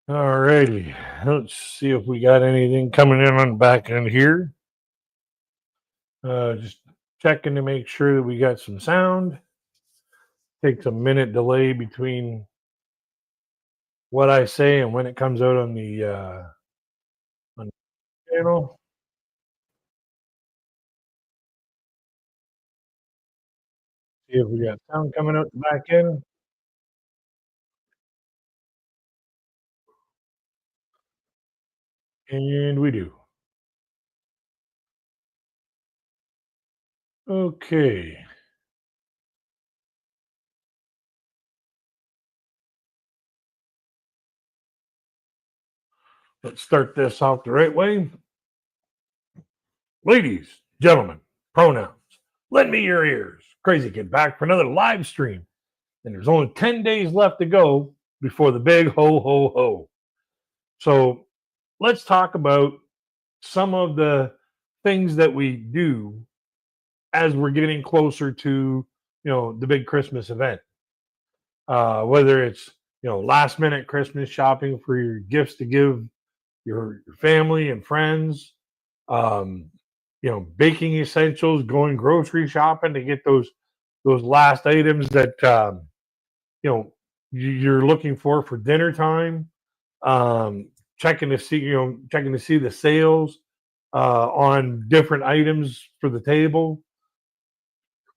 All righty. Let's see if we got anything coming in on the back end here. Just checking to make sure that we got some sound. Takes a minute delay between what I say and when it comes out on the channel. See if we got sound coming out the back end. And we do. Okay. Let's start this off the right way. Ladies, gentlemen, pronouns. Lend me your ears. Crazy Kid back for another live stream. And there's only 10 days left to go before the big ho ho ho. So let's talk about some of the things that we do as we're getting closer to the big Christmas event. Whether it's last minute Christmas shopping for your gifts to give your family and friends, um, baking essentials, going grocery shopping to get those last items that you know you're looking for dinner time. Um, checking to see the sales on different items for the table.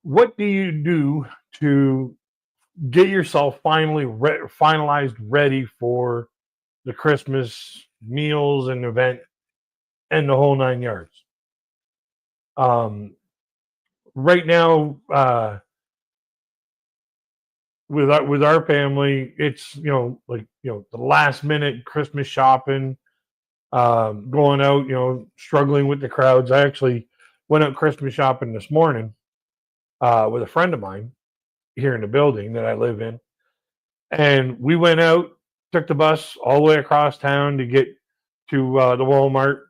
What do you do to get yourself finalized, ready for the Christmas meals and event and the whole nine yards? Um, right now, with our family, it's the last minute Christmas shopping, going out, struggling with the crowds. I actually went out Christmas shopping this morning with a friend of mine here in the building that I live in, and we went out, took the bus all the way across town to get to the Walmart.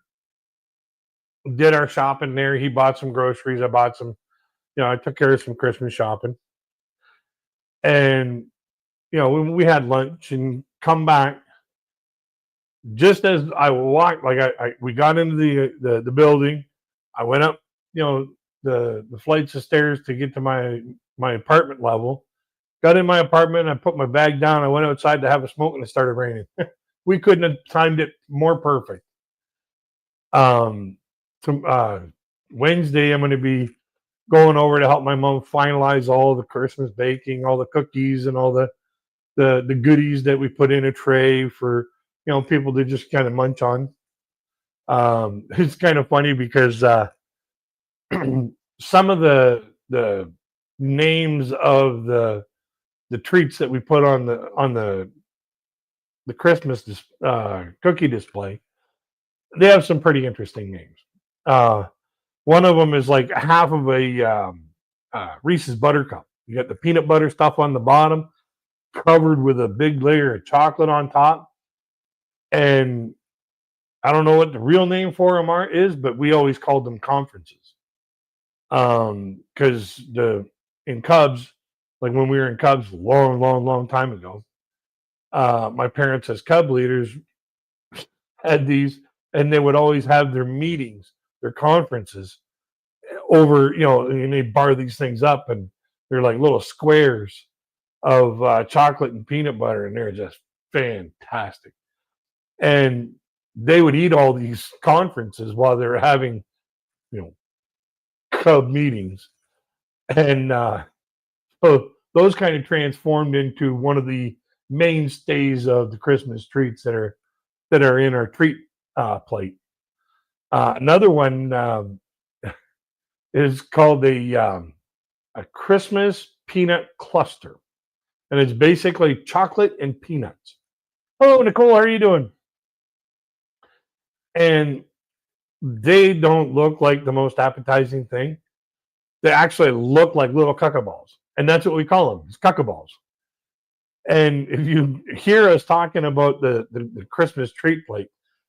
Did our shopping there. He bought some groceries. I bought some. I took care of some Christmas shopping, and we had lunch and come back. Just as I walked, like we got into the building, I went up, the flights of stairs to get to my apartment level. Got in my apartment, I put my bag down, I went outside to have a smoke, and it started raining. We couldn't have timed it more perfect. Um, Wednesday, I'm going to be going over to help my mom finalize all the Christmas baking, all the cookies, and all the goodies that we put in a tray for people to just kind of munch on. It's kind of funny because some of the names of the treats that we put on the Christmas cookie display, they have some pretty interesting names. Uh, One of them is like half of a Reese's Buttercup. You got the peanut butter stuff on the bottom, covered with a big layer of chocolate on top. And I don't know what the real name for them is, but we always called them conferences. Because in Cubs, like when we were in Cubs, long, long, long time ago, my parents as Cub leaders had these, and they would always have their meetings, their conferences over, and they bar these things up, and they're like little squares of chocolate and peanut butter, and they're just fantastic. And they would eat all these conferences while they were having, you know, Cub meetings, and so those kind of transformed into one of the mainstays of the Christmas treats that are in our treat plate. Another one is called a Christmas peanut cluster, and it's basically chocolate and peanuts. Hello, Nicole. How are you doing? And they don't look like the most appetizing thing. They actually look like little cucka balls, and that's what we call them. It's cucka balls. And if you hear us talking about the Christmas treat plate,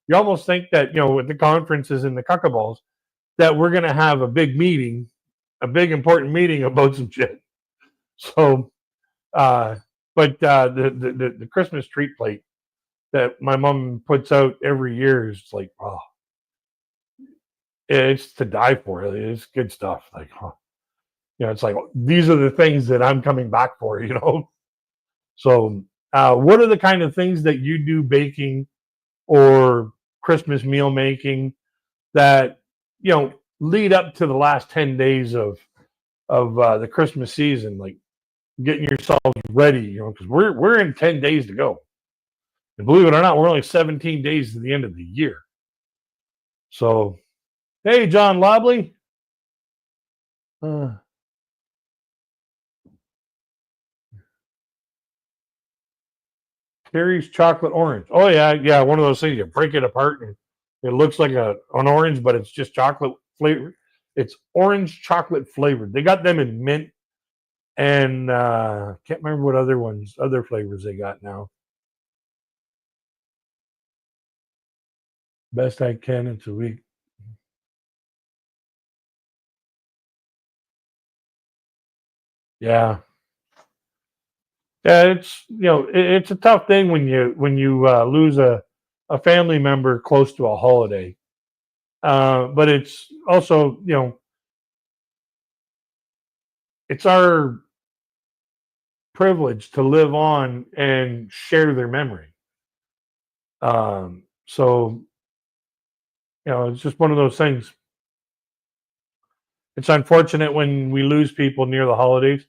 you almost think that with the conferences and the cucka balls that we're going to have a big meeting, a big important meeting about some shit. So, uh, but the Christmas treat plate. that my mom puts out every year is like, oh, it's to die for. It's good stuff. Like, huh. It's like these are the things that I'm coming back for. So, what are the kind of things that you do baking or Christmas meal making that lead up to the last 10 days of the Christmas season, like getting yourselves ready, because we're in 10 days to go, and believe it or not, we're only 17 days to the end of the year. So, hey, John Lobley. Carrie's chocolate orange. Oh yeah, one of those things you break it apart and it looks like an orange, but it's just chocolate flavor. It's orange chocolate flavored. They got them in mint and can't remember what other flavors they got now. Best I can. It's a week. Yeah. Yeah, it's a tough thing when you lose a family member close to a holiday, but it's also it's our privilege to live on and share their memory. So it's just one of those things. It's unfortunate when we lose people near the holidays.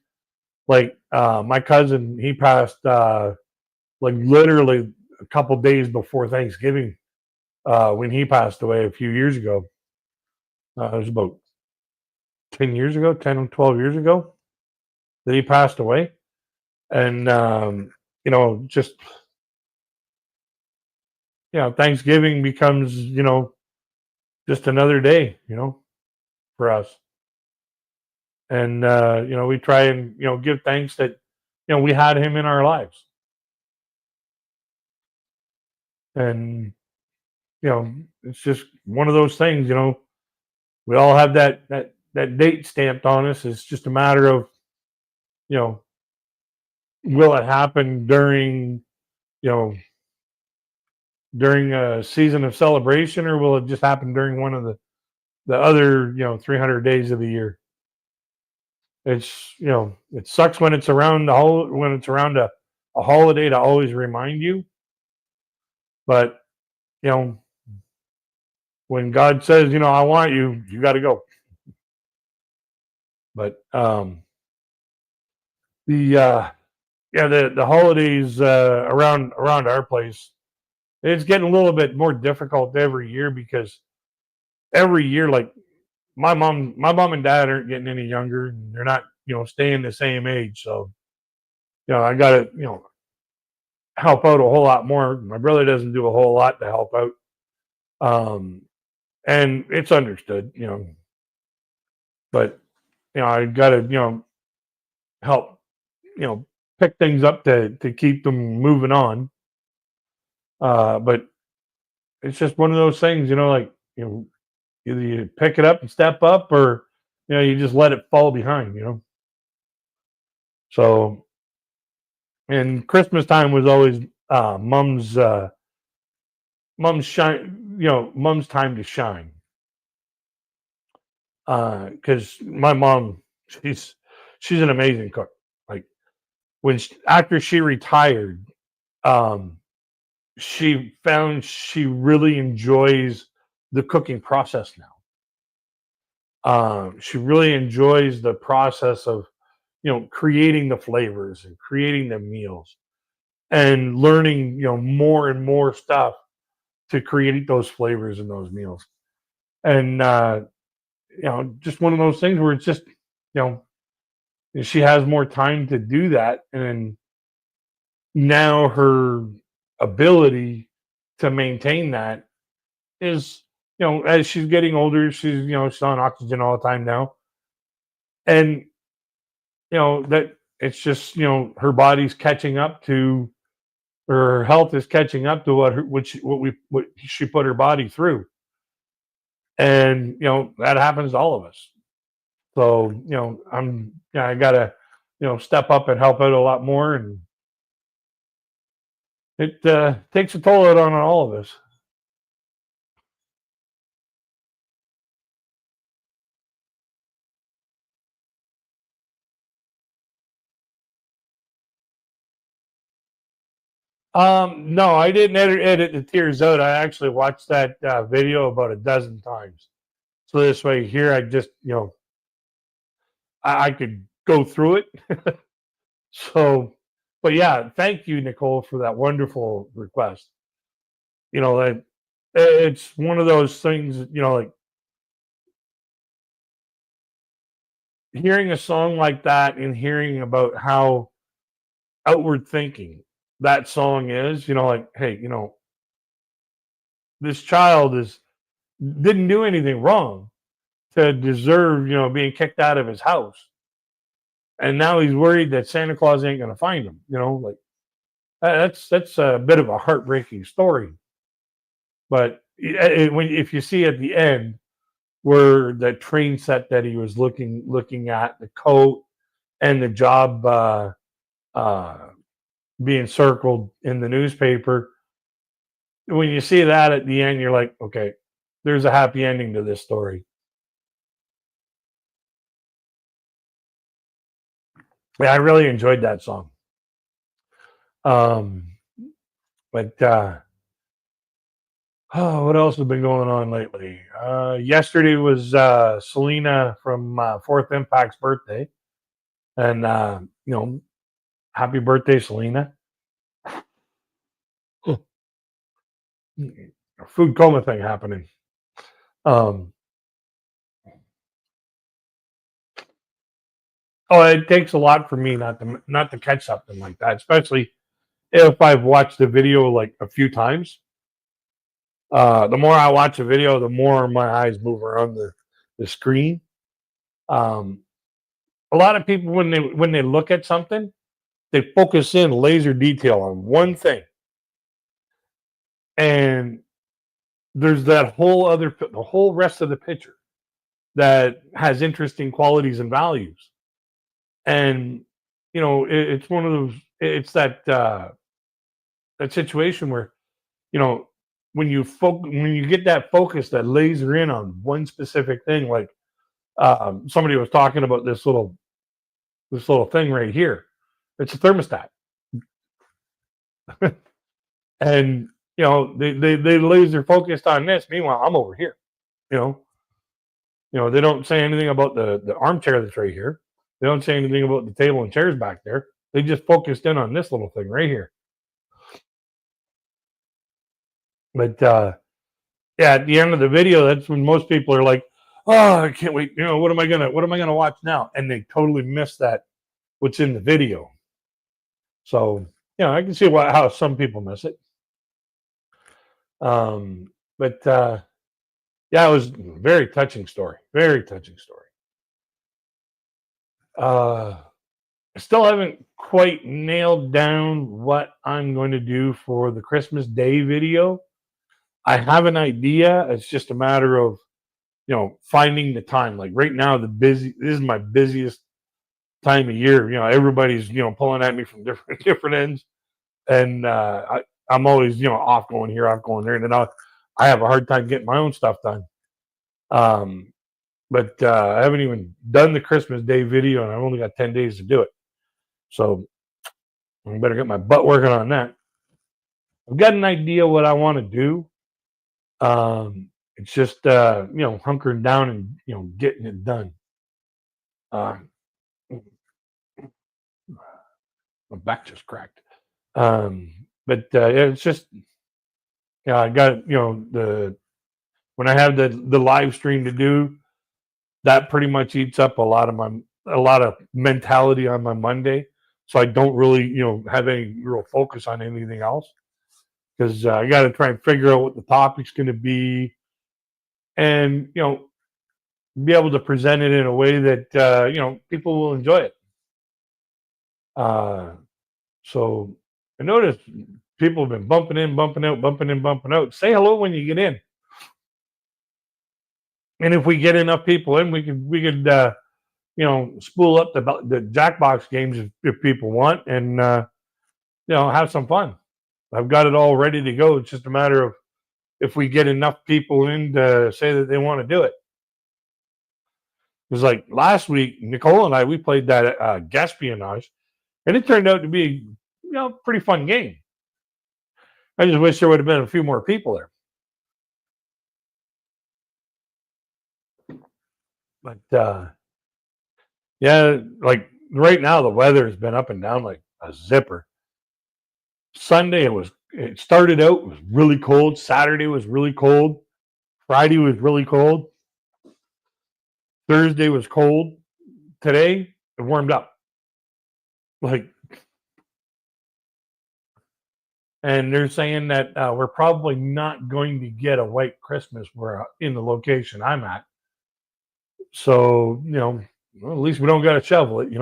Like my cousin, he passed like literally a couple days before Thanksgiving when he passed away a few years ago. It was about 10 years ago, 10 or 12 years ago that he passed away. And, just, Thanksgiving becomes, just another day, for us. And, we try and, give thanks that, we had him in our lives. And, it's just one of those things, we all have that date stamped on us. It's just a matter of, will it happen you know, during a season of celebration, or will it just happen during one of the other 300 days of the year? It's it sucks when it's around a holiday to always remind you, but when God says I want you, you got to go. But the holidays around our place, it's getting a little bit more difficult every year because every year, like my mom and dad aren't getting any younger, and they're not staying the same age. So I got to help out a whole lot more. My brother doesn't do a whole lot to help out, and it's understood, but I got to help pick things up to keep them moving on. But it's just one of those things, like either you pick it up and step up, or you just let it fall behind. So, and Christmas time was always mom's shine, mom's time to shine. Because my mom, she's an amazing cook. Like after she retired, um, she found she really enjoys the cooking process now. She really enjoys the process of creating the flavors and creating the meals and learning more and more stuff to create those flavors and those meals. And just one of those things where it's just she has more time to do that, and now her ability to maintain that is as she's getting older, she's on oxygen all the time now, and that it's just her body's catching up to, or her health is catching up to what she put her body through, and that happens to all of us. So I gotta step up and help out a lot more, and it takes a toll out on all of us. No, I didn't edit the tears out. I actually watched that video about a dozen times. So this way here, I just, I could go through it. So, but yeah, thank you, Nicole, for that wonderful request. That it's one of those things, like hearing a song like that and hearing about how outward thinking that song is, like, hey, this child didn't do anything wrong to deserve, being kicked out of his house. And now he's worried that Santa Claus ain't going to find him, like that's a bit of a heartbreaking story. But if you see at the end where the train set that he was looking at, the coat and the job being circled in the newspaper, when you see that at the end, you're like, okay, there's a happy ending to this story. Yeah, I really enjoyed that song. But what else has been going on lately? Yesterday was Selena from Fourth Impact's birthday, and happy birthday, Selena. Food coma thing happening. It takes a lot for me not to catch something like that, especially if I've watched the video like a few times. The more I watch a video, the more my eyes move around the screen. A lot of people when they look at something, they focus in laser detail on one thing, and there's the whole rest of the picture that has interesting qualities and values. And it's one of those. It's that situation where when you get that focus, that laser in on one specific thing, like somebody was talking about this little thing right here. It's a thermostat, and they laser focused on this. Meanwhile, I'm over here. They don't say anything about the armchair that's right here. They don't say anything about the table and chairs back there. They just focused in on this little thing right here. But yeah, at the end of the video, that's when most people are like, "Oh, I can't wait! What am I gonna watch now?" And they totally miss what's in the video. So I can see how some people miss it. But yeah, it was a very touching story. Very touching story. I still haven't quite nailed down what I'm going to do for the Christmas Day video. I have an idea. It's just a matter of, finding the time. Like right now, this is my busiest time of year. Everybody's, pulling at me from different ends. And I'm always, off going here, off going there. And then I have a hard time getting my own stuff done. But I haven't even done the Christmas Day video, and I've only got 10 days to do it. So I better get my butt working on that. I've got an idea what I want to do. It's just hunkering down and getting it done. My back just cracked. But it's just I got when I have the live stream to do, that pretty much eats up a lot of mentality on my Monday. So I don't really, have any real focus on anything else because I got to try and figure out what the topic's going to be, and be able to present it in a way that people will enjoy it. So I noticed people have been bumping in, bumping out, bumping in, bumping out. Say hello when you get in, and if we get enough people in, we could spool up the Jackbox games if people want, and have some fun. I've got it all ready to go. It's just a matter of if we get enough people in to say that they want to do it. It was like last week, Nicole and I, we played that Gaspionage, and it turned out to be a pretty fun game. I just wish there would have been a few more people there. But yeah, like right now the weather has been up and down like a zipper. Sunday it started out, it was really cold. Saturday was really cold. Friday was really cold. Thursday was cold. Today it warmed up. And they're saying that we're probably not going to get a white Christmas where in the location I'm at. So, at least we don't got to shovel it,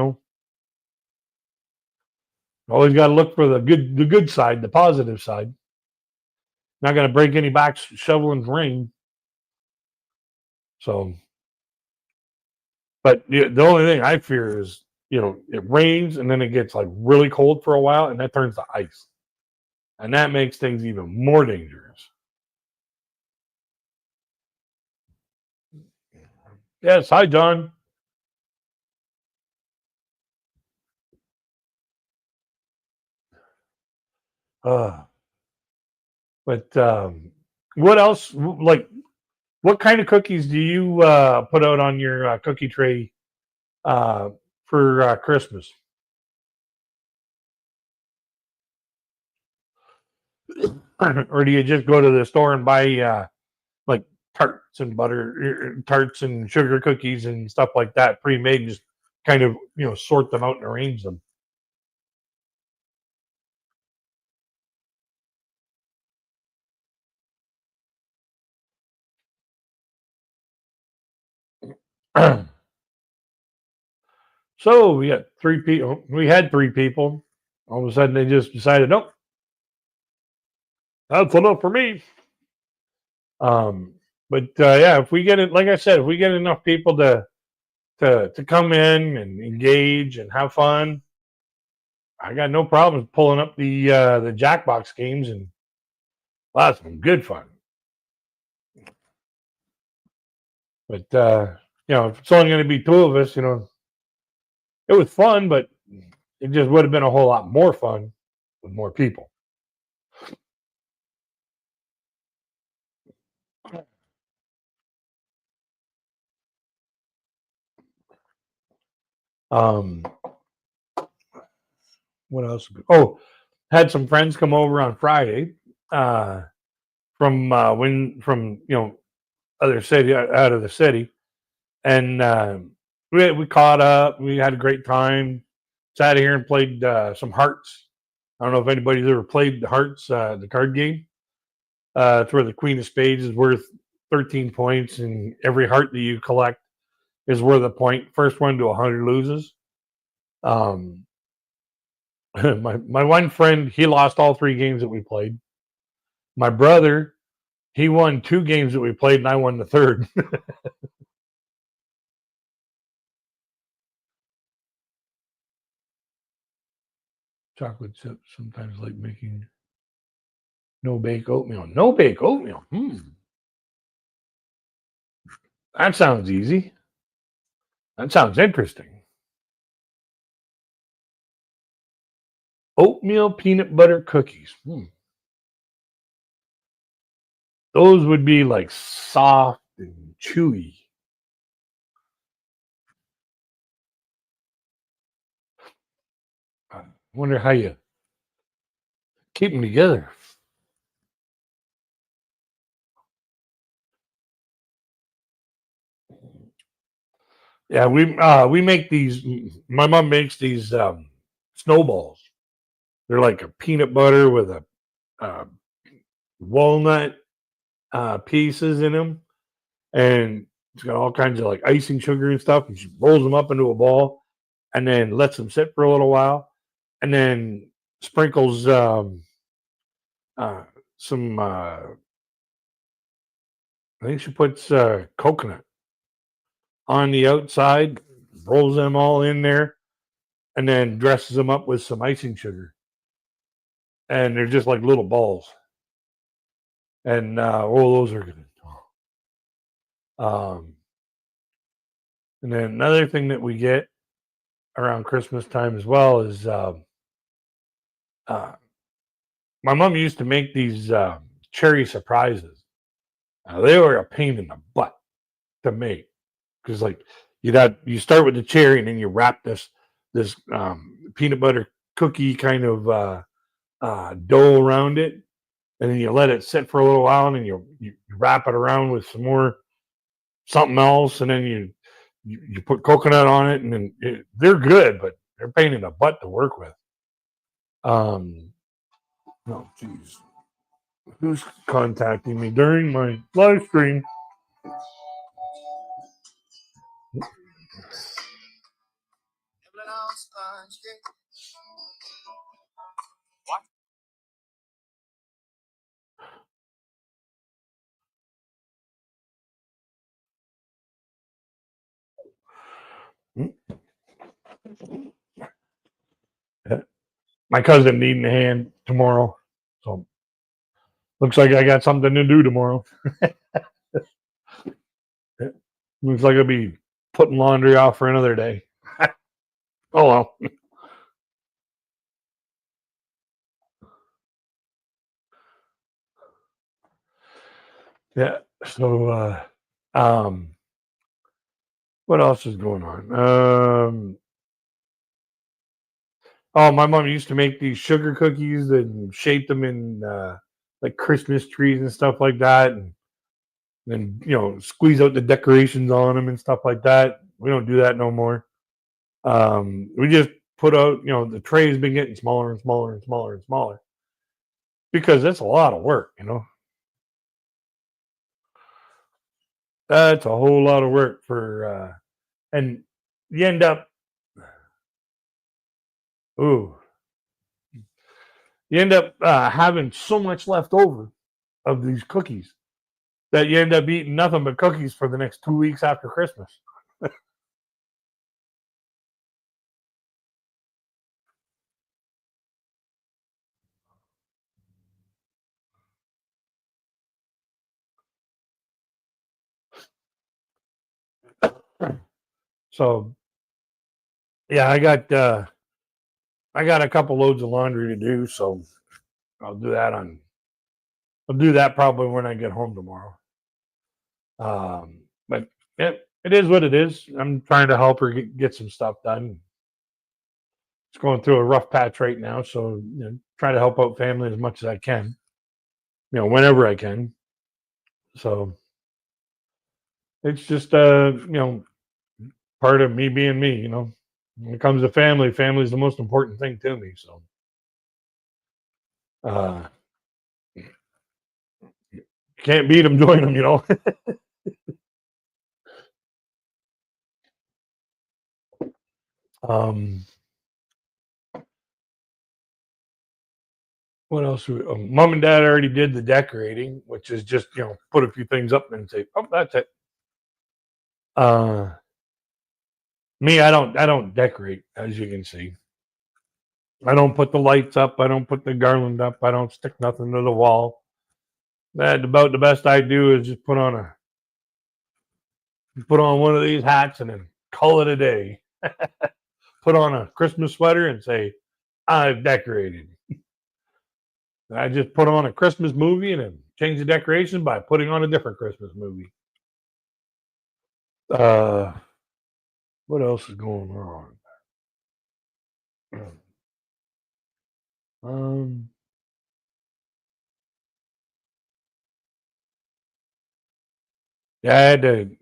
Always got to look for the good side, the positive side. Not going to break any backs shoveling rain. So, but the only thing I fear is, it rains and then it gets like really cold for a while and that turns to ice. And that makes things even more dangerous. Yes. Hi, John. But what else? Like, what kind of cookies do you put out on your cookie tray for Christmas? Or do you just go to the store and buy like tarts and butter, tarts and sugar cookies and stuff like that, pre-made, and just kind of sort them out and arrange them? So we got 3 people. We had 3 people. All of a sudden, they just decided, nope, that's enough for me. Um, but yeah, if we get it, like I said, if we get enough people to come in and engage and have fun, I got no problems pulling up the Jackbox games, and that's some good fun. But if it's only going to be 2 of us, it was fun, but it just would have been a whole lot more fun with more people. Um, what else? Oh, had some friends come over on Friday from other city, out of the city, and we caught up. We had a great time. Sat here and played some Hearts. I don't know if anybody's ever played the Hearts, the card game. It's where the Queen of Spades is worth 13 points, and every heart that you collect is worth a point. First one to 100 loses. My one friend, he lost all 3 games that we played. My brother, he won 2 games that we played, and I won the third. Chocolate chips sometimes like making no bake oatmeal. No bake oatmeal. That sounds easy. That sounds interesting. Oatmeal peanut butter cookies. Those would be like soft and chewy. I wonder how you keep them together. Yeah, we make these. My mom makes these snowballs. They're like a peanut butter with a walnut pieces in them, and it's got all kinds of like icing sugar and stuff. And she rolls them up into a ball, and then lets them sit for a little while, and then sprinkles uh, some. I think she puts coconut on the outside, rolls them all in there, and then dresses them up with some icing sugar. and they're just like little balls. And those are good. And then another thing that we get around Christmas time as well is my mom used to make these cherry surprises. They were a pain in the butt to make because like you start with the cherry and then you wrap this peanut butter cookie kind of dough around it, and then you let it sit for a little while, and then you wrap it around with some more something else, and then you put coconut on it, and then they're good, but they're a pain in the butt to work with. Oh, jeez. Who's contacting me during my live stream? My cousin needing a hand tomorrow, so looks like I got something to do tomorrow. Looks like I'll be putting laundry off for another day. Oh well. Yeah. So what else is going on? Oh, my mom used to make these sugar cookies and shape them in like Christmas trees and stuff like that, and then squeeze out the decorations on them and stuff like that. We don't do that no more. We just put out, the tray's been getting smaller and smaller and smaller and smaller because that's a lot of work. That's a whole lot of work and you end up, you end up having so much left over of these cookies that you end up eating nothing but cookies for the next 2 weeks after Christmas. So yeah, I got a couple loads of laundry to do, so I'll do that probably when I get home tomorrow. But it is what it is. I'm trying to help her get some stuff done. It's going through a rough patch right now, so try to help out family as much as I can. Whenever I can. So it's just part of me being me. When it comes to family, family is the most important thing to me. So can't beat them, join them. What else? Mom and Dad already did the decorating, which is just put a few things up and say, "Oh, that's it." Me, I don't decorate, as you can see. I don't put the lights up. I don't put the garland up. I don't stick nothing to the wall. That about the best I do is just put on one of these hats and then call it a day. Put on a Christmas sweater and say, "I've decorated." I just put on a Christmas movie and then change the decoration by putting on a different Christmas movie. What else is going on? Yeah, I had to,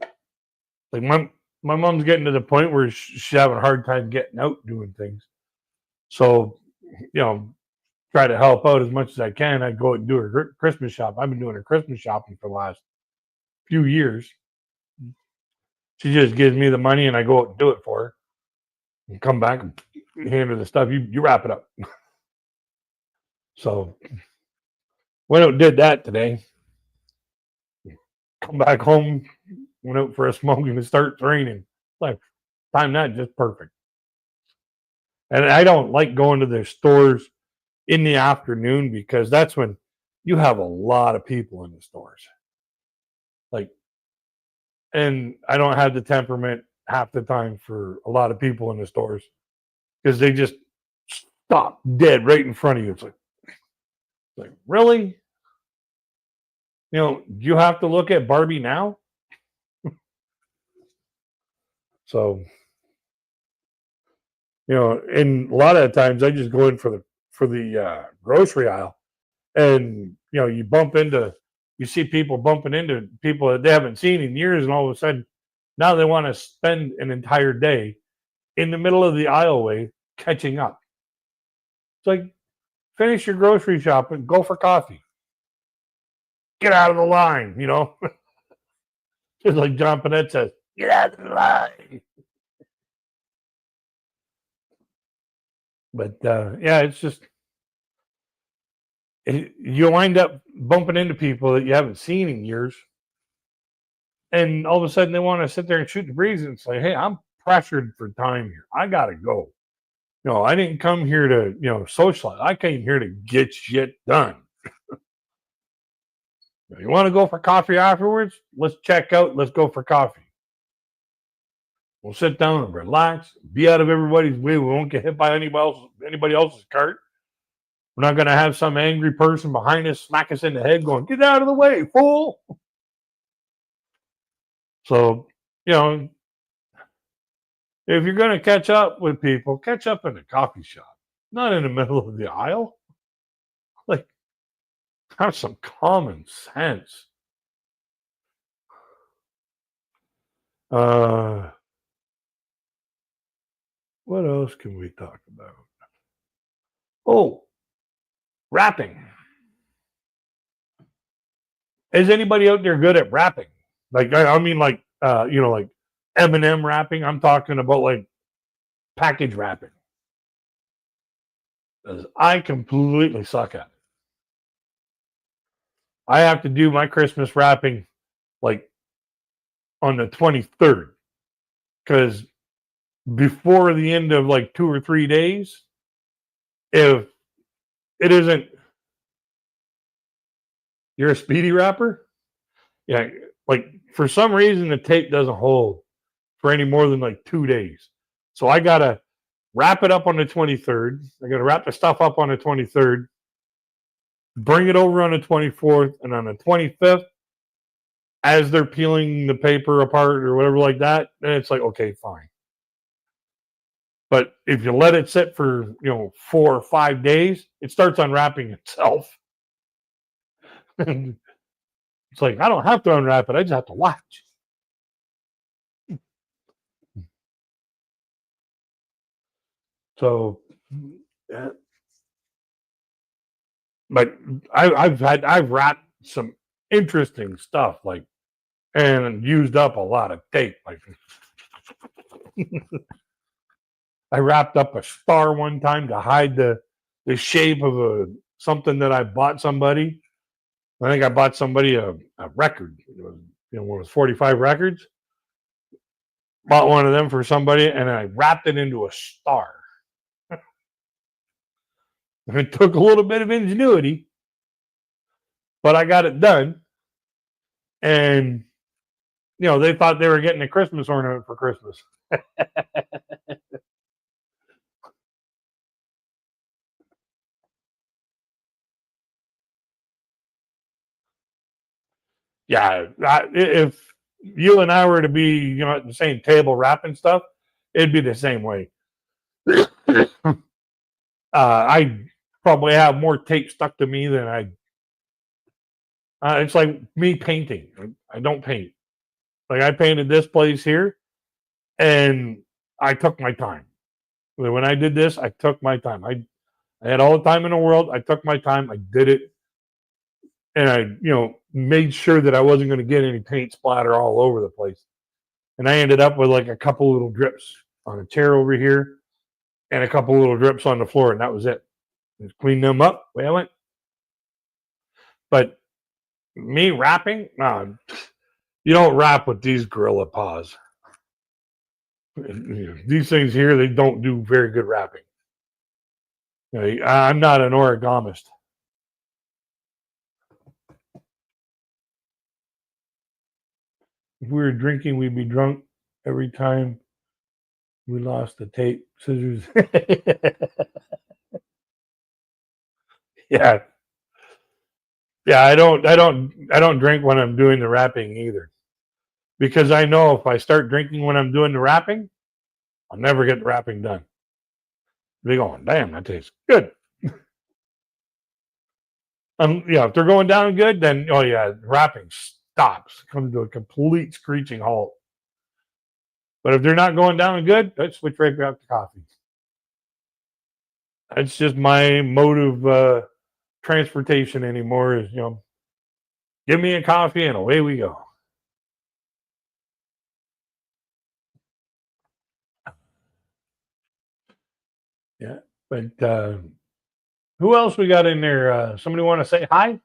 like, my mom's getting to the point where she's having a hard time getting out doing things. So, try to help out as much as I can. I go and do her Christmas shop. I've been doing her Christmas shopping for the last few years. She just gives me the money and I go out and do it for her. And come back and hand her the stuff. You wrap it up. So went out and did that today. Come back home, went out for a smoke, and it starts raining. Like, time that just perfect. And I don't like going to the stores in the afternoon, because that's when you have a lot of people in the stores. Like, and I don't have the temperament half the time for a lot of people in the stores because they just stop dead right in front of you. It's like really? You have to look at Barbie now? So, and a lot of the times I just go in for the grocery aisle, and you see people bumping into people that they haven't seen in years, and all of a sudden now they want to spend an entire day in the middle of the aisleway catching up. It's like, finish your grocery shopping, go for coffee, get out of the line. Just like John Panette says, get out of the line. But yeah, it's just you wind up bumping into people that you haven't seen in years, and all of a sudden they want to sit there and shoot the breeze and say, "Hey, I'm pressured for time here. I gotta go. I didn't come here to socialize. I came here to get shit done. You want to go for coffee afterwards? Let's check out. Let's go for coffee. We'll sit down and relax, be out of everybody's way. We won't get hit by anybody else's cart. We're not going to have some angry person behind us smack us in the head going, get out of the way, fool." So, if you're going to catch up with people, catch up in the coffee shop, not in the middle of the aisle. Like, have some common sense. What else can we talk about? Oh, rapping. Is anybody out there good at rapping? Like, I mean, like, like Eminem rapping. I'm talking about like package rapping. Because I completely suck at it. I have to do my Christmas rapping like on the 23rd, because before the end of like 2 or 3 days, if it isn't, you're a speedy rapper. Yeah, like for some reason the tape doesn't hold for any more than like 2 days. So I gotta wrap it up on the 23rd. I gotta wrap the stuff up on the 23rd, bring it over on the 24th, and on the 25th, as they're peeling the paper apart or whatever like that, then it's like, okay, fine. But if you let it sit for 4 or 5 days, it starts unwrapping itself. It's like, I don't have to unwrap it, I just have to watch. So, but I've wrapped some interesting stuff, like, and used up a lot of tape. Like, I wrapped up a star one time to hide the shape of something that I bought somebody. I think I bought somebody a record. It was, one of those 45 records. Bought one of them for somebody, and I wrapped it into a star. It took a little bit of ingenuity, but I got it done. And they thought they were getting a Christmas ornament for Christmas. Yeah, if you and I were to be, at the same table wrapping stuff, it'd be the same way. I probably have more tape stuck to me than it's like me painting. I don't paint. Like, I painted this place here, and I took my time. When I did this, I took my time. I had all the time in the world. I took my time. I did it. And I, made sure that I wasn't going to get any paint splatter all over the place. And I ended up with like a couple little drips on a chair over here and a couple little drips on the floor, and that was it. Just cleaned them up. Away I went. But me rapping, you don't rap with these gorilla paws. These things here, they don't do very good rapping. I'm not an origamist. If we were drinking, we'd be drunk every time we lost the tape, scissors. Yeah. Yeah, I don't drink when I'm doing the wrapping either. Because I know if I start drinking when I'm doing the wrapping, I'll never get the wrapping done. They're going, damn, that tastes good. If they're going down good, then oh yeah, wrapping stops, comes to a complete screeching halt. But if they're not going down good, I switch right back to coffee. That's just my mode of transportation anymore. Is give me a coffee and away we go. Yeah, but who else we got in there? Somebody want to say hi?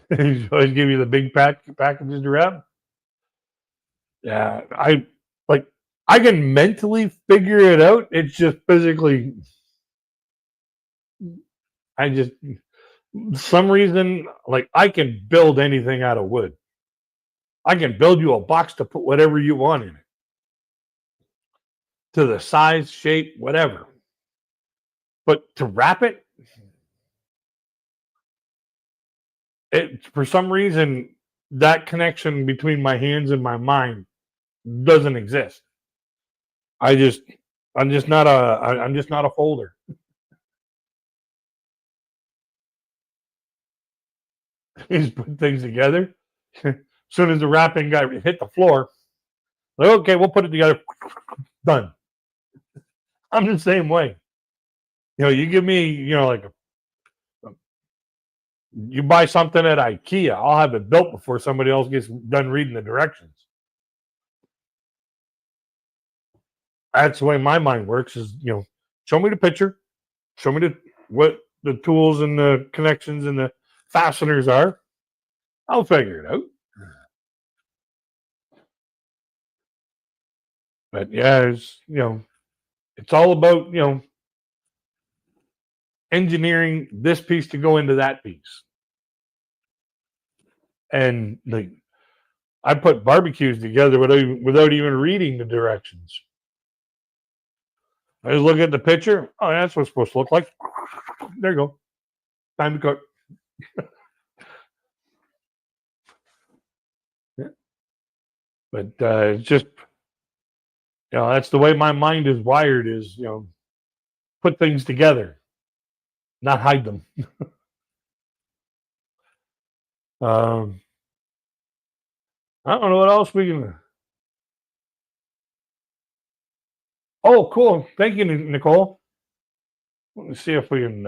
He's always give you the big packages to wrap. Yeah, like I can mentally figure it out. It's just physically, I just some reason like I can build anything out of wood. I can build you a box to put whatever you want in it, to the size, shape, whatever. But to wrap it for some reason that connection between my hands and my mind doesn't exist. I just I'm just not a folder. Just put things together. As soon as the wrapping guy hit the floor, like, okay, we'll put it together. Done. I'm the same way. You give me, like you buy something at IKEA, I'll have it built before somebody else gets done reading the directions. That's the way my mind works. Is show me the picture, show me what the tools and the connections and the fasteners are. I'll figure it out. But yeah, it's all about engineering this piece to go into that piece. And I put barbecues together without even reading the directions. I just look at the picture. Oh, that's what it's supposed to look like. There you go. Time to cook. Yeah. But it's just, that's the way my mind is wired. Is put things together, not hide them. um, I don't know what else we can. Oh, cool. Thank you, Nicole. Let's see if we can.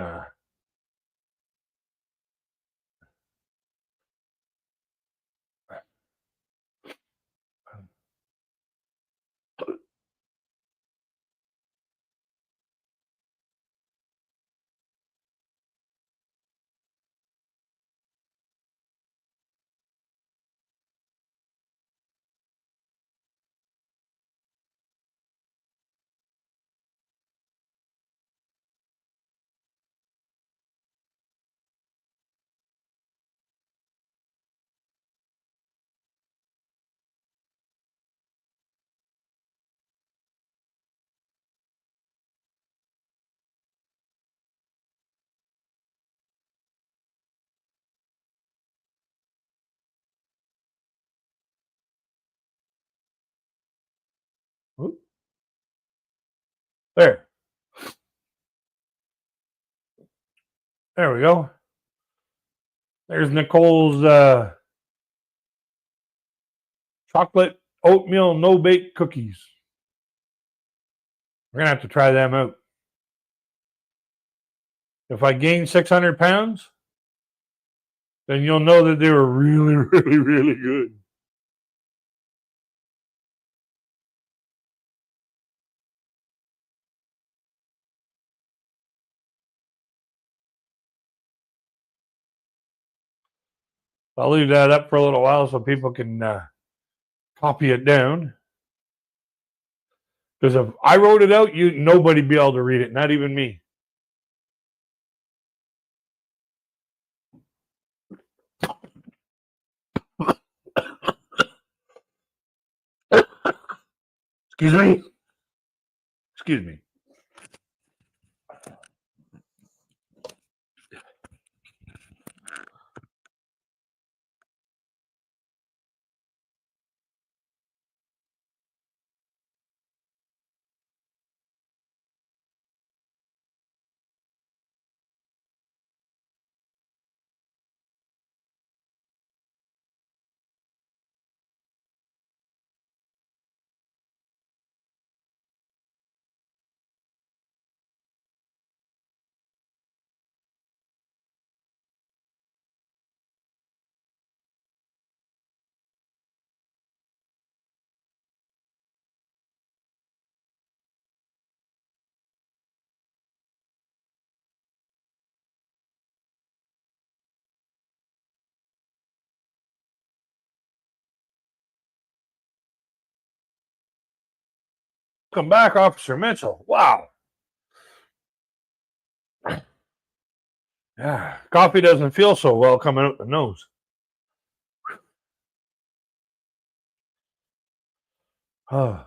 There. There we go. There's Nicole's chocolate oatmeal no bake cookies. We're gonna have to try them out. If I gain 600 pounds, then you'll know that they were really, really, really good. I'll leave that up for a little while so people can copy it down. Because if I wrote it out, nobody be able to read it, not even me. Excuse me. Excuse me. Welcome back, Officer Mitchell. Wow. Yeah, coffee doesn't feel so well coming out the nose. Oh.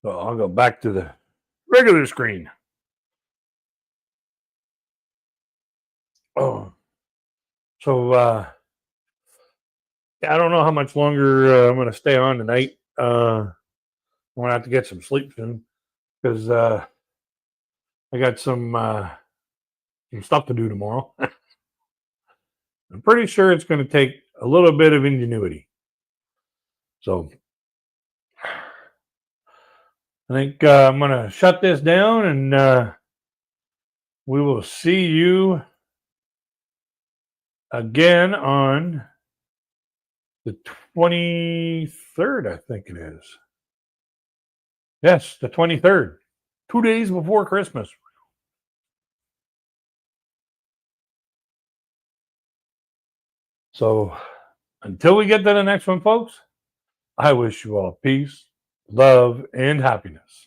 So I'll go back to the regular screen. Oh. So I don't know how much longer I'm going to stay on tonight. I'm going to have to get some sleep soon because I got some stuff to do tomorrow. I'm pretty sure it's going to take a little bit of ingenuity. So I think I'm going to shut this down, and we will see you again on the 23rd, I think it is. Yes, the 23rd. 2 days before Christmas. So until we get to the next one, folks, I wish you all peace, love, and happiness.